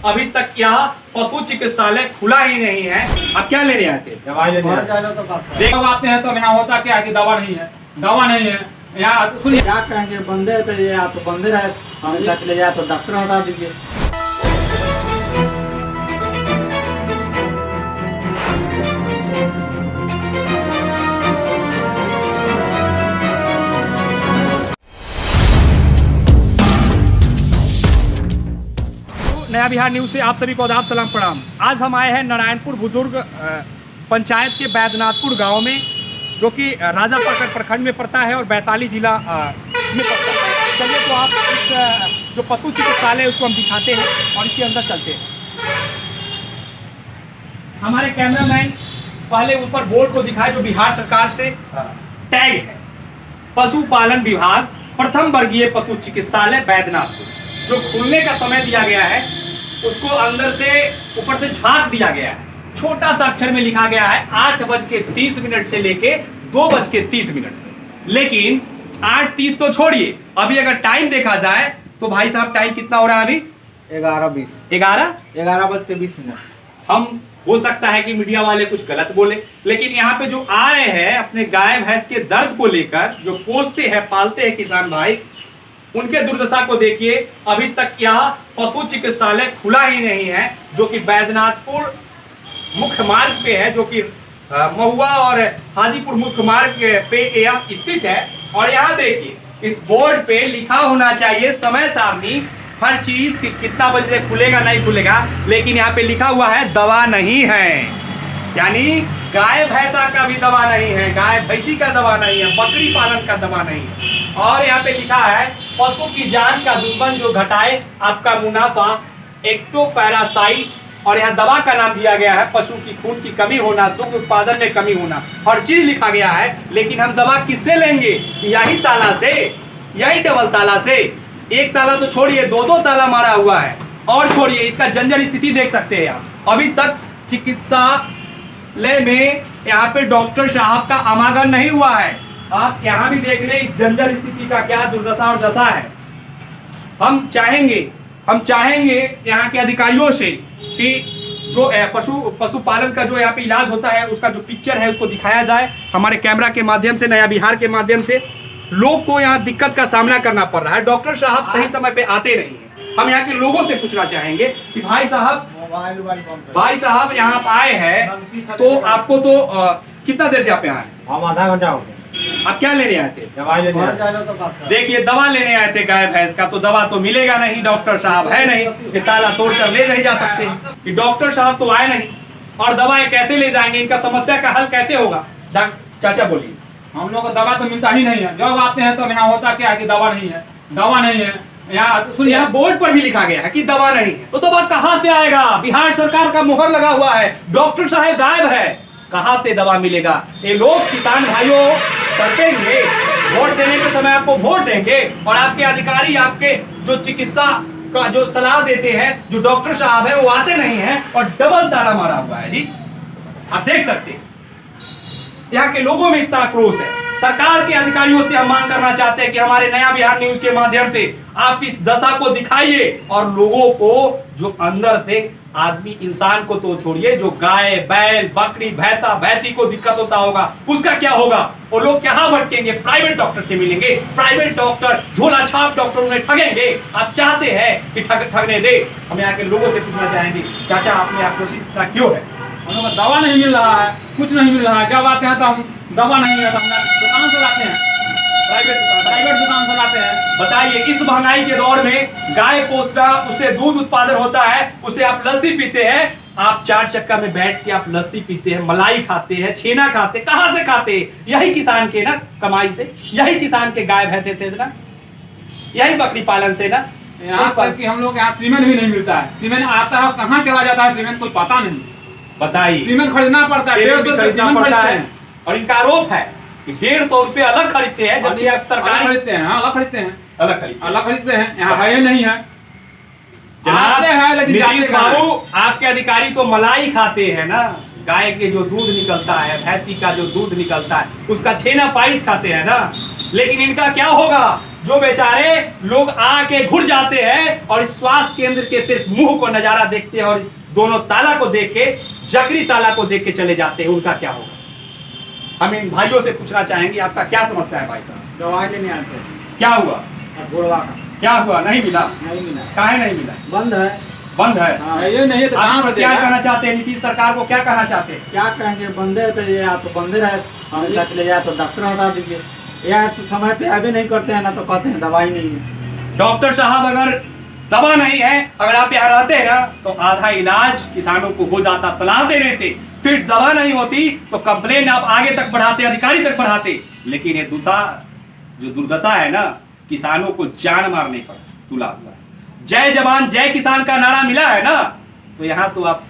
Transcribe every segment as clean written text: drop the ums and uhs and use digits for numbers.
अभी तक यहाँ पशु चिकित्सालय खुला ही नहीं है। अब क्या लेने आए थे? दवाई लेने देखो आते हैं तो यहाँ होता क्या है कि दवा नहीं है, दवा नहीं है यहाँ। सुनिए क्या कहेंगे, बंदे तो ये या तो बंदे रहे हमेशा के लिए, या तो डॉक्टर हटा दीजिए। नया बिहार न्यूज़ से आप सभी को आदाब सलाम प्रणाम। आज हम आए हैं नारायणपुर बुजुर्ग पंचायत के बैद्यनाथपुर गांव में, जो कि राजापाकड़ प्रखंड में पड़ता है और वैशाली जिला में पड़ता है। चलिए तो आप इस जो पशु चिकित्सालय उसको हम दिखाते हैं और इसके अंदर चलते हैं। हमारे कैमरामैन पहले ऊपर बोर्ड को दिखाए जो बिहार सरकार से टैग है, पशुपालन विभाग प्रथम वर्गीय पशु चिकित्सालय बैद्यनाथपुर। जो खुलने का समय दिया गया है उसको अंदर से ऊपर से झांक दिया गया है। छोटा सा अक्षर में लिखा गया है 8:30 से लेके 2:30। लेकिन 8:30 तो छोड़िए, अभी अगर टाइम देखा जाए तो भाई साहब टाइम कितना हो रहा है अभी? 11:20 11:20। हम हो सकता है कि मीडिया वाले कुछ गलत बोले, लेकिन यहाँ पे जो आ रहे हैं अपने गाय भैंस के दर्द को लेकर, जो पोसते हैं पालते हैं किसान भाई, उनके दुर्दशा को देखिए। अभी तक यहाँ पशु चिकित्सालय खुला ही नहीं है, जो कि बैद्यनाथपुर मुख्य मार्ग पे है, जो कि महुआ और हाजीपुर मुख्य मार्ग पे यह स्थित है। और यहाँ देखिए इस बोर्ड पे लिखा होना चाहिए समय सारणी, हर चीज कि कितना बजे से खुलेगा नहीं खुलेगा, लेकिन यहाँ पे लिखा हुआ है दवा नहीं है। यानी गाय भैंसा का भी दवा नहीं है, गाय भैंसी का दवा नहीं है, बकरी पालन का दवा नहीं है। और यहाँ पे लिखा है पशु की जान का दुश्मन जो घटाए आपका मुनाफा, एक्टोपैरासाइट। और यहाँ दवा का नाम दिया गया है पशु की खून की कमी होना, दुग्ध उत्पादन में कमी होना, हर चीज लिखा गया है। लेकिन हम दवा किससे लेंगे? यही ताला से, यही डबल ताला से। एक ताला तो छोड़िए, दो ताला मारा हुआ है। और छोड़िए, इसका जंजर स्थिति देख सकते हैं आप। अभी तक चिकित्सालय में यहाँ पे डॉक्टर साहब का आवागमन नहीं हुआ है। आप यहाँ भी देख लें इस जंजर स्थिति का क्या दुर्दशा और दशा है। हम चाहेंगे यहाँ के अधिकारियों से कि जो पशुपालन का जो यहाँ पे इलाज होता है उसका जो पिक्चर है उसको दिखाया जाए हमारे कैमरा के माध्यम से, नया बिहार के माध्यम से। लोग को यहाँ दिक्कत का सामना करना पड़ रहा है, डॉक्टर साहब सही समय पे आते नहीं है। हम यहाँ के लोगों से पूछना चाहेंगे कि भाई साहब यहाँ आप आए हैं तो आपको तो कितना देर से आप यहाँ आए? हम आधा घंटा हो गया। आप क्या लेने आए थे? दवाई लेने देखिए दवा लेने आए थे गाय भैंस का, तो दवा तो मिलेगा नहीं, डॉक्टर साहब है नहीं, ये ताला तोड़ कर ले नहीं जा सकते कि डॉक्टर साहब तो आए नहीं और दवाएं कैसे ले जाएंगे, इनका समस्या का हल कैसे होगा? चाचा बोलिए। हम लोग को दवा तो मिलता ही नहीं है। जब आते हैं तो यहाँ होता क्या है कि दवा नहीं है, दवा नहीं है यहाँ। सुनिए यहाँ बोर्ड पर भी लिखा गया है कि दवा नहीं है, तो दवा कहाँ से आएगा? बिहार सरकार का मुहर लगा हुआ है, डॉक्टर साहब गायब है, कहाँ से दवा मिलेगा? ये लोग किसान भाइयों तड़पेंगे, वोट देने के समय आपको वोट देंगे और आपके अधिकारी आपके जो चिकित्सा का जो सलाह देते हैं, जो डॉक्टर साहब है वो आते नहीं हैं और डबल ताला मारा हुआ है जी। आप देख सकते हैं यहाँ के लोगों में इतना आक्रोश है। सरकार के अधिकारियों से हम मांग करना चाहते हैं कि हमारे नया बिहार न्यूज के माध्यम से आप इस दशा को दिखाइए और लोगों को, जो अंदर से आदमी इंसान को तो छोड़िए, जो गाय बैल बकरी भैंसा भैंसी को दिक्कत होता होगा उसका क्या होगा? वो लोग क्या भटकेंगे? प्राइवेट डॉक्टर से मिलेंगे, प्राइवेट डॉक्टर झोला छाप डॉक्टर उन्हें ठगेंगे। आप चाहते हैं कि ठगने दे? हम यहाँ के लोगों से पूछना चाहेंगे, चाचा आपने आक्रोशित इतना क्यों है? हम लोग दवा नहीं मिल रहा है, कुछ नहीं मिल रहा है। जब आते हैं तो हम दवा नहीं है तो हम दुकान से लाते हैं, प्राइवेट दुकान से लाते हैं। बताइए इस महंगाई के दौर में गाय पोसना, उससे दूध उत्पादन होता है, उसे आप लस्सी पीते हैं, आप चार चक्का में बैठ के आप लस्सी पीते हैं, मलाई खाते हैं, छेना खाते, कहाँ से खाते? यही किसान के ना कमाई से, यही किसान के गाय भैंसे थे ना, यही बकरी पालन से ना। यहाँ तक कि हम लोग यहाँ सीमेंट भी नहीं मिलता है। सीमेंट आता है कहाँ चला जाता है सीमेंट कोई पता नहीं। बताइए सीमेंट खरीदना पड़ता है, 150 खरीदना पड़ता है। और इनका आरोप है कि 150 रुपए अलग खरीदते हैं, जबकि आप सरकारी खरीदते हैं। अलग खरीदते हैं, यहाँ हाँ। है नहीं है। जनाब नीतीश बाबू, आपके अधिकारी तो मलाई खाते हैं ना, गाय के जो दूध निकलता है, भैंसी का जो दूध निकलता है, उसका छेना पाइस खाते हैं ना। लेकिन इनका क्या होगा? जो बेचारे लोग आके घुर जाते हैं और इस स्वास्थ्य केंद्र के सिर्फ मुंह को नजारा देखते हैं और इस दोनों ताला को देख के, जकरी ताला को देख के चले जाते हैं, उनका क्या होगा? हम इन भाइयों से पूछना चाहेंगे, आपका क्या समस्या है भाई साहब? दवाई लेने आते हैं, क्या हुआ? गुड़वा का क्या हुआ? नहीं मिला? नहीं मिला। काहे नहीं मिला? बंद है। बंद है। हाँ। ये नहीं है तो कहाँ आप से क्या देगा? कहना चाहते हैं? नीतीश सरकार को क्या कहना चाहते हैं? क्या कहेंगे, बंदे है तो ये या तो बंदे रहे हमेशा के लिए, या तो डॉक्टर हटा दीजिए, या तो समय पे अभी नहीं करते हैं ना तो कहते हैं दवाई नहीं है। डॉक्टर साहब अगर दवा नहीं है, अगर आप यहाँ रहते हैं ना तो आधा इलाज किसानों को हो जाता सलाह देने से, फिर दवा नहीं होती तो कंप्लेन आप आगे तक बढ़ाते, अधिकारी तक बढ़ाते। लेकिन ये दूसरा जो दुर्दशा है ना, किसानों को जान मारने पर तुला हुआ है। जय जवान जय किसान का नारा मिला है ना, तो यहाँ तो आप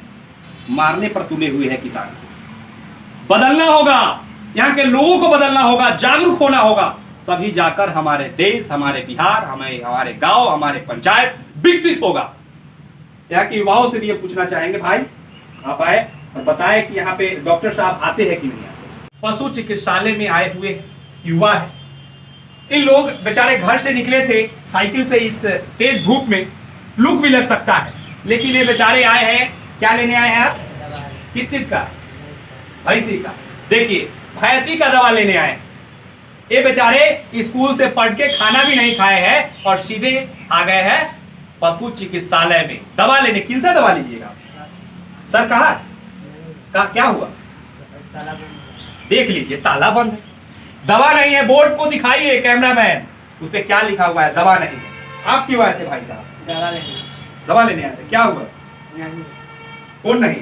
मारने पर तुले हुए हैं किसान को। बदलना होगा, यहाँ के लोगों को बदलना होगा, जागरूक होना होगा, तभी जाकर हमारे देश, हमारे बिहार, हमारे गांव, हमारे पंचायत विकसित होगा। यहाँ के युवाओं से भी ये पूछना चाहेंगे, भाई आप आए और बताएं कि यहाँ पे डॉक्टर साहब आते हैं कि नहीं आते? पशु चिकित्सालय में आए हुए युवा है, इन लोग बेचारे घर से निकले थे साइकिल से, इस तेज धूप में लू भी लग सकता है, लेकिन ये बेचारे आए हैं, क्या लेने आए हैं आप? किस चीज का? भैंसी का। देखिए, भैंसी का दवा लेने आए। ये बेचारे स्कूल से पढ़ के खाना भी नहीं खाए हैं और सीधे आ गए हैं पशु चिकित्सालय में दवा लेने। किनसे दवा लीजिएगा सर? कहा क्या हुआ? देख लीजिए, ताला बंद है, दवा नहीं है। बोर्ड को दिखाइए कैमरामैन, उस पर क्या लिखा हुआ है? दवा नहीं है। आप क्यों आए थे भाई साहब? दवा लेने आए थे। क्या हुआ? कौन नहीं?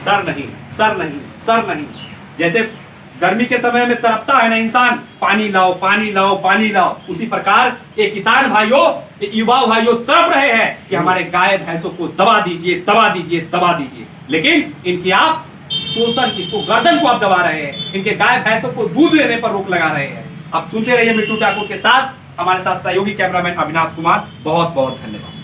सर नहीं, सर नहीं, सर नहीं। जैसे गर्मी के समय में तड़पता है ना इंसान, पानी लाओ, पानी लाओ, पानी लाओ, उसी प्रकार एक किसान भाइयों, युवा भाइयों तड़प रहे हैं कि हमारे गाय भैंसों को दवा दीजिए, दवा दीजिए, दवा दीजिए। लेकिन इनकी आप शोषण, इसको गर्दन को आप दबा रहे हैं, इनके गाय भैंसों को दूध देने पर रोक लगा रहे हैं। आप सुनते रहिए मिट्टू ठाकुर के साथ, हमारे साथ सहयोगी कैमरामैन अविनाश कुमार। बहुत बहुत धन्यवाद।